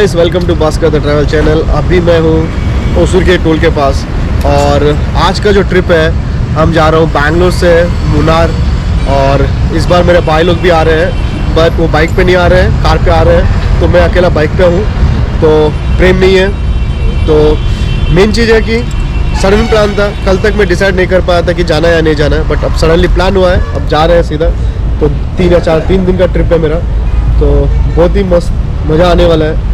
Guys, welcome to Bhaskar the travel channel. अभी मैं हूँ ओसुर के टोल के पास और आज का जो ट्रिप है हम जा रहा हूँ बैंगलोर से मुन्नार। और इस बार मेरे भाई लोग भी आ रहे हैं, बट वो बाइक पे नहीं आ रहे हैं, कार पे आ रहे हैं, तो मैं अकेला बाइक पे हूँ। तो प्रेम नहीं है। तो मेन चीज़ है कि सडन प्लान था, कल तक मैं डिसाइड नहीं कर पाया था कि जाना है या नहीं जाना है, बट अब सडनली प्लान हुआ है, अब जा रहे हैं सीधा। तो 3 दिन का ट्रिप है मेरा, तो बहुत ही मस्त मज़ा आने वाला है।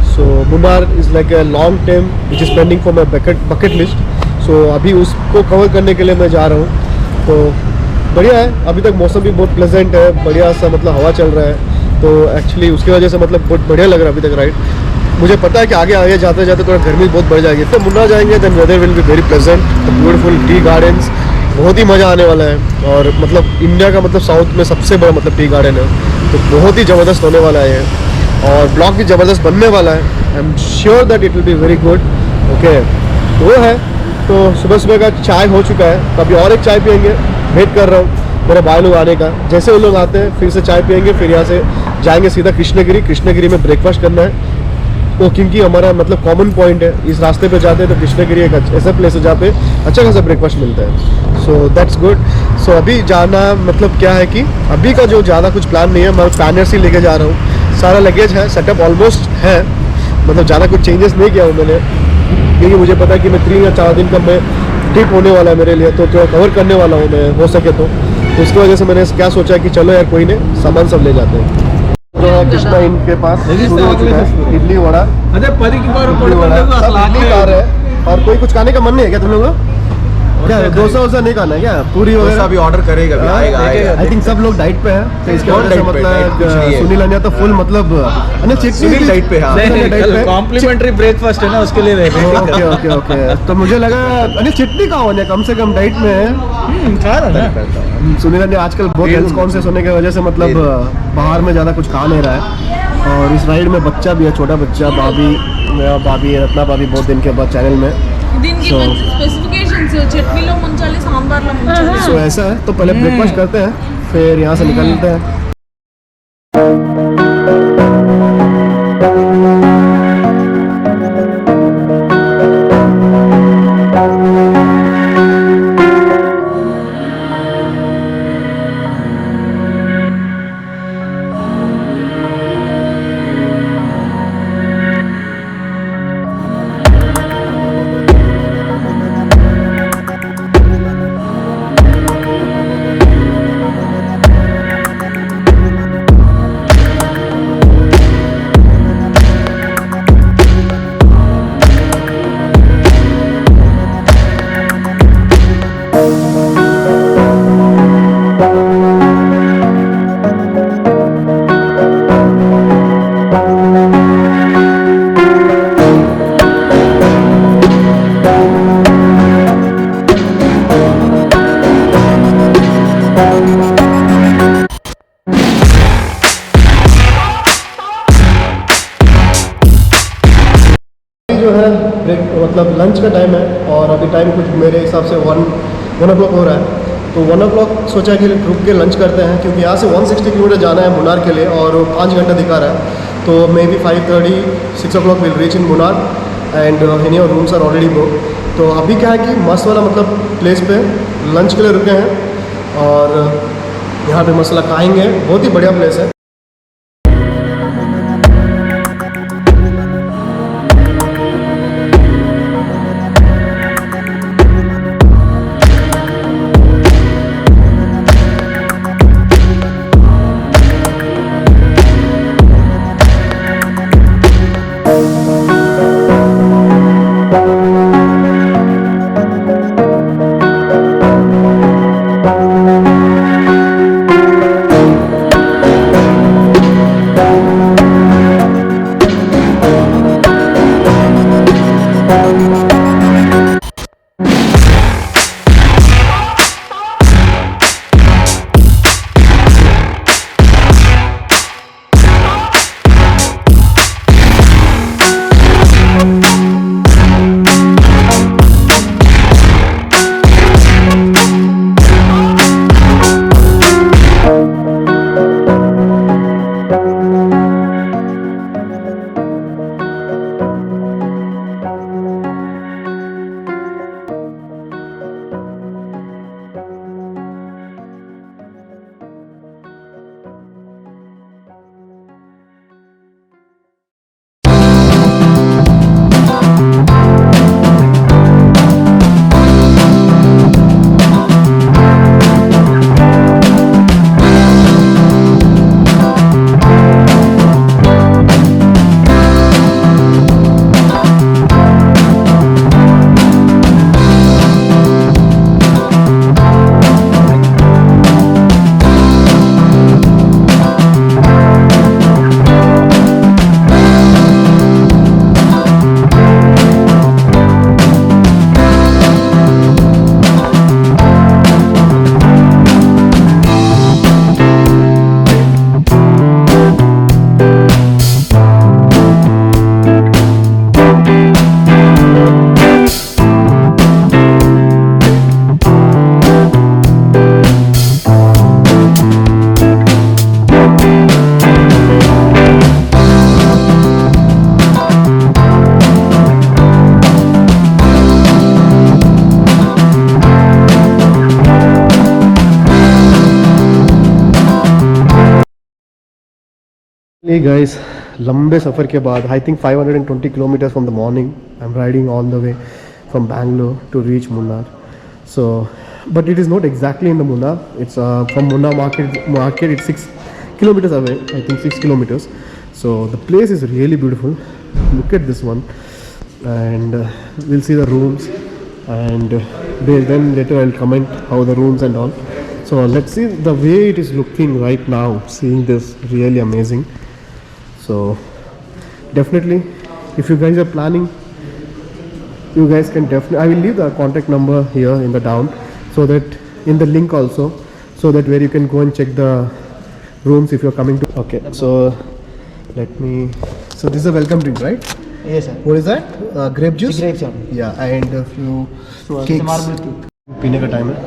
So Munnar is like a long time which is pending for my bucket list. So अभी उसको कवर करने के लिए मैं जा रहा हूँ। तो बढ़िया है, अभी तक मौसम भी बहुत प्लेजेंट है, बढ़िया सा मतलब हवा चल रहा है। तो एक्चुअली उसकी वजह से मतलब बहुत बढ़िया लग रहा है अभी तक राइड। मुझे पता है कि आगे आगे जाते जाते थोड़ा गर्मी बहुत बढ़ जाएगी, तो मुन्नार जाएंगे then weather will be very pleasant, beautiful tea gardens, बहुत ही मज़ा आने वाला है। और मतलब इंडिया का मतलब साउथ में सबसे बड़ा मतलब टी गार्डन है, तो बहुत ही ज़बरदस्त होने वाला है और ब्लॉग भी ज़बरदस्त बनने वाला है। I am sure that it will be very good. Okay, वो है। तो सुबह सुबह का चाय हो चुका है, तो अभी और एक चाय पियेंगे। वेट कर रहा हूँ मेरे भाई लोग आने का। जैसे वो लोग आते हैं फिर से चाय पियेंगे, फिर यहाँ से जाएंगे सीधा कृष्णगिरी में ब्रेकफास्ट करना है वो, क्योंकि हमारा मतलब कॉमन पॉइंट है, इस रास्ते पे जाते हैं तो कृष्णगिरी एक ऐसा प्लेस है जहाँ पे अच्छा खासा ब्रेकफास्ट मिलता है। So that's good. सो अभी जाना मतलब क्या है कि अभी का जो ज़्यादा कुछ प्लान नहीं है, मैं पैनर्स ही लेके जा रहा हूँ। सारा लगेज है, सेटअप ऑलमोस्ट है, मतलब ज़्यादा कुछ चेंजेस नहीं किया हूँ मैंने, क्योंकि मुझे पता है कि मैं 3 या 4 दिन का मैं ट्रिप होने वाला है मेरे लिए, तो जो कवर करने वाला हूँ मैं हो सके तो उसकी वजह से मैंने क्या सोचा कि चलो यार कोई नहीं, सामान सब ले जाते हैं। जो है कृष्णा इन के पास शुरू हो चुका है इडली वड़ा। इडली वड़ा सब इडली खा रहे हैं। और कोई कुछ खाने का मन नहीं है क्या तुम लोगों का? क्या डोसा वोसा नहीं खाना है क्या? पूरी वगैरह अभी ऑर्डर करेगा, आएगा। आई थिंक सब लोग डाइट पे हैं, तो इसके वजह से मतलब सुनील अन्या तो फुल मतलब सुनील डाइट पे है, कॉम्प्लीमेंट्री ब्रेकफास्ट है ना, उसके लिए ओके ओके। तो मुझे लगा अनिल चटनी खाओ अन्या, कम से कम डाइट में है। खा रहा है सुनील अन्या आजकल बहुत हेल्थ कॉन्शियस होने की वजह से मतलब बाहर में ज़्यादा कुछ खा नहीं रहा है। और इस राइड में बच्चा भी है, छोटा बच्चा, मेरा भाभी है, रत्ना भाभी बहुत दिन के बाद चैनल में। चटनीलो मुंचाली, सांबारलो मुंचाली। सो ऐसा है, तो पहले ब्रेकफास्ट करते हैं फिर यहाँ से निकलते हैं। जो है मतलब लंच का टाइम है और अभी टाइम कुछ मेरे हिसाब से 1 o'clock हो रहा है। तो 1 o'clock सोचा कि रुक के लंच करते हैं, क्योंकि यहाँ से 160 किलोमीटर जाना है मुन्नार के लिए और 5 घंटा दिखा रहा है। तो may be 5:30 6 o'clock will reach in Munnar and any और रूम्स आर ऑलरेडी बुक। तो अभी क्या है कि मस्त वाला मतलब प्लेस पे लंच के लिए रुके हैं और यहाँ पे मसाला खाएंगे, बहुत ही बढ़िया प्लेस है। Hey guys, लंबे सफ़र के बाद I think 520 kilometers from the morning I'm riding all the way from Bangalore to reach Munnar. So, but it is not exactly in the Munnar. It's from Munnar market. It's 6 kilometers away. I think 6 kilometers. So the place is really beautiful. Look at this one, and we'll see the rooms, and then later I'll comment how the rooms and all. So let's see the way it is looking right now. Seeing this, really amazing. So definitely, if you guys are planning, you guys can definitely, I will leave the contact number here in the down, so that in the link also, so that where you can go and check the rooms if you're coming to. Okay, so let me, so this is a welcome drink, right? Yes, sir. What is that? Grape juice? Grape juice. Yeah, and a few So, cakes. marble cake. पीने का time है,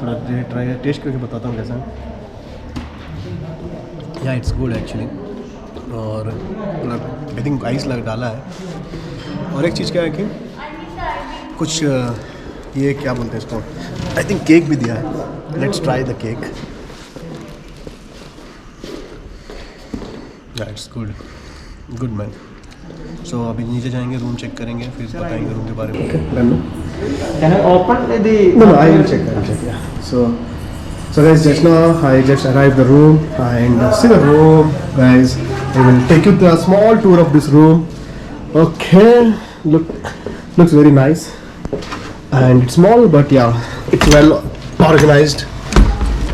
थोड़ा try test करके बताता हूँ कैसा है. या इट्स गुड एक्चुअली, और आई थिंक आइस लग डाला है. और एक चीज़ क्या है कि कुछ ये क्या बोलते हैं इसको, आई थिंक केक भी दिया है. Let's try the cake. या इट्स गुड मैन. सो अभी नीचे जाएंगे, रूम चेक करेंगे, फिर बताएंगे रूम के बारे में. Can I open the? No, I will check. Yeah. So guys, just now I just arrived the room, and see the room, guys. I will take you to a small tour of this room. Okay, looks very nice, and it's small, but yeah, it's well organized.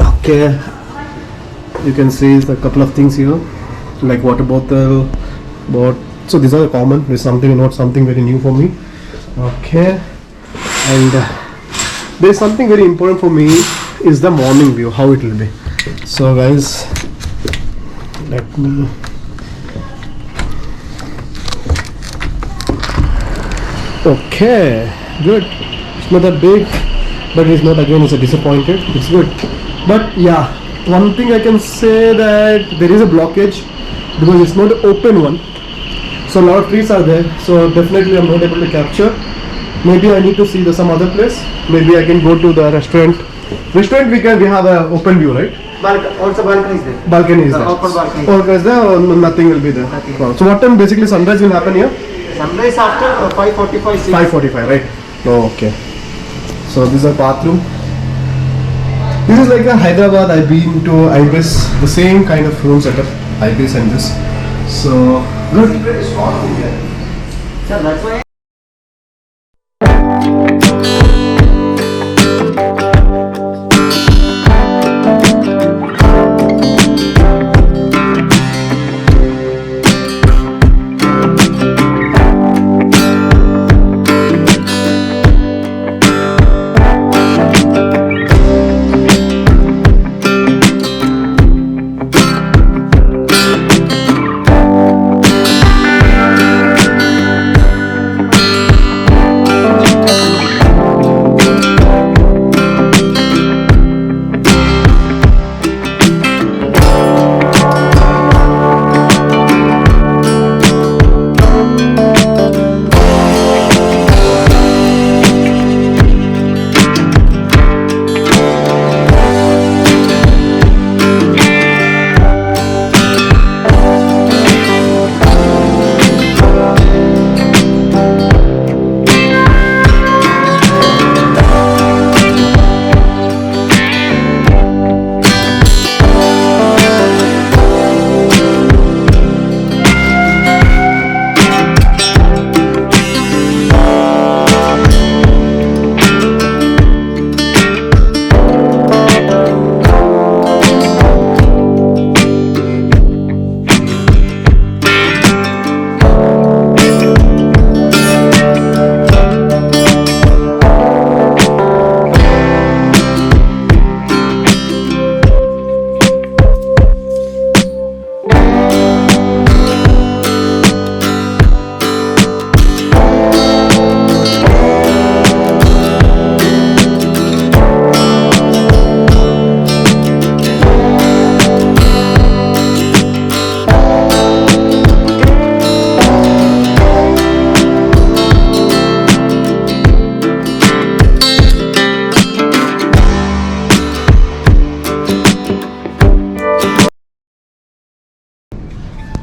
Okay, you can see a couple of things here, like water bottle, so these are common. There's something, not something very new for me. Okay. And there's something very important for me is the morning view, how it will be. So guys, let me, okay, good. It's not that big, but it's not, again, it's a disappointed. It's good, but yeah, one thing I can say that there is a blockage because it's not an open one. So a lot of trees are there, so definitely I'm not able to capture. Maybe I need to see some other place. Maybe I can go to the restaurant. We have a open view, right? Also balcony is there. Balcony is The there. open balcony. Or is there, or nothing will be there? Nothing. Wow. So what time basically sunrise will happen here? Sunrise after 5:45. 6. 5:45, right? Oh, okay. So this is a bathroom. This is like a Hyderabad. I've been to Ibis, the same kind of room setup, Ibis and this. So good. Sir, that's why.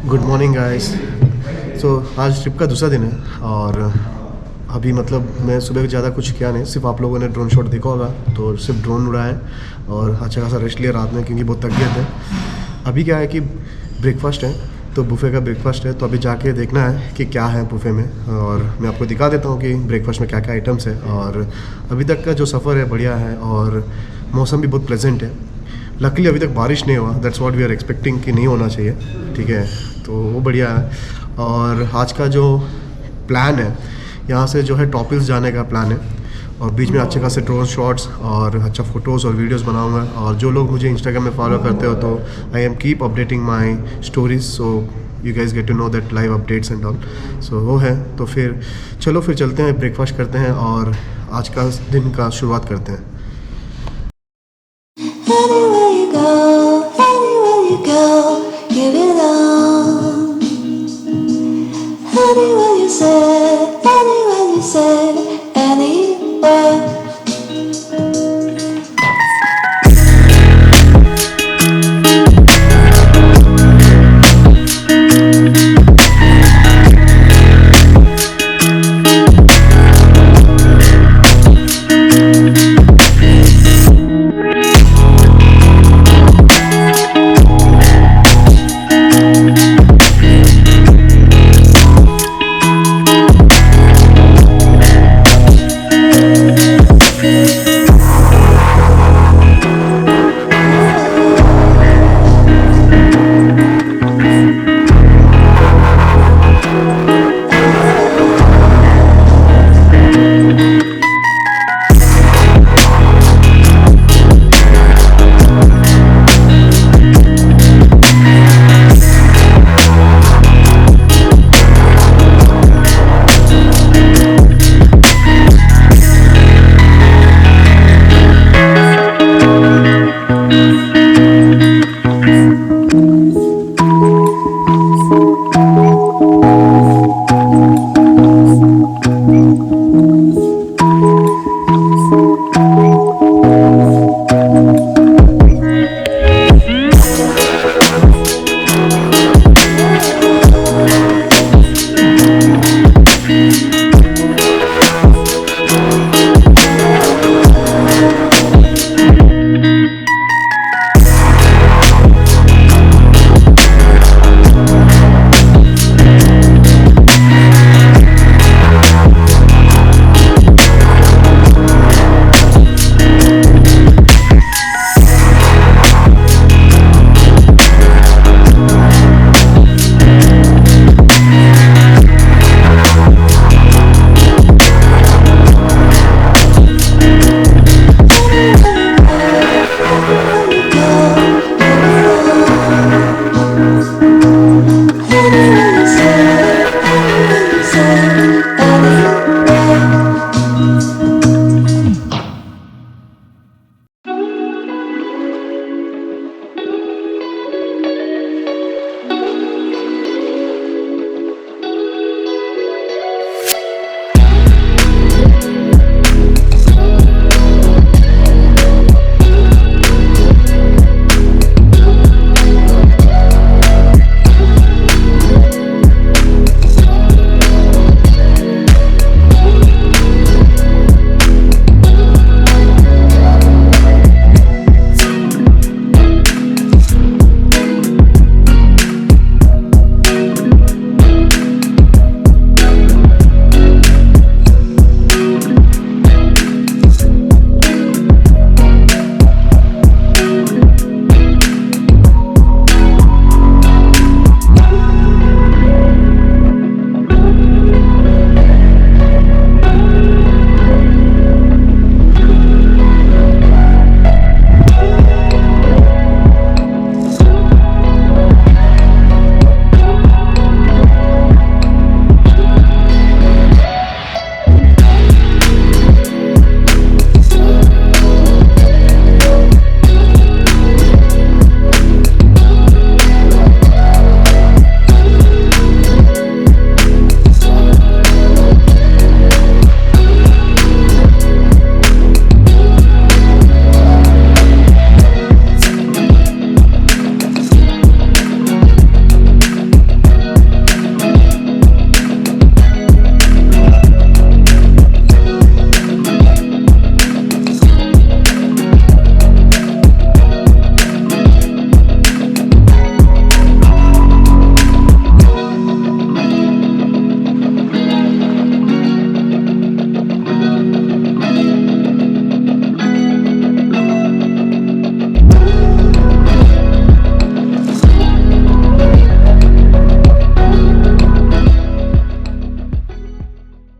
Good morning guys. So आज trip का दूसरा दिन है और अभी मतलब मैं सुबह ज़्यादा कुछ किया नहीं, सिर्फ आप लोगों ने ड्रोन शॉट देखा होगा तो सिर्फ ड्रोन उड़ाए और अच्छा खासा रेस्ट लिया रात में क्योंकि बहुत थक गए थे। अभी क्या है कि ब्रेकफास्ट है तो बुफ़े का ब्रेकफास्ट है, तो अभी जाके देखना है कि क्या है बुफ़े में और मैं आपको दिखा देता हूँ कि ब्रेकफास्ट में क्या क्या आइटम्स है। और अभी तक का जो सफ़र है बढ़िया है और मौसम भी बहुत प्लेजेंट है। लकीली अभी तक बारिश नहीं हुआ, that's what we are expecting कि नहीं होना चाहिए, ठीक है, तो वो बढ़िया है। और आज का जो प्लान है, यहाँ से जो है टॉपिल्स जाने का प्लान है और बीच में अच्छे खासे ड्रोन शॉट्स और अच्छा फ़ोटोज़ और वीडियोस बनाऊंगा। और जो लोग मुझे इंस्टाग्राम में फॉलो करते हो तो I am keep updating my stories, so you guys get to know that live updates and all. So वो है, तो फिर चलो फिर चलते हैं, ब्रेकफास्ट करते हैं और आज का दिन का शुरुआत करते हैं।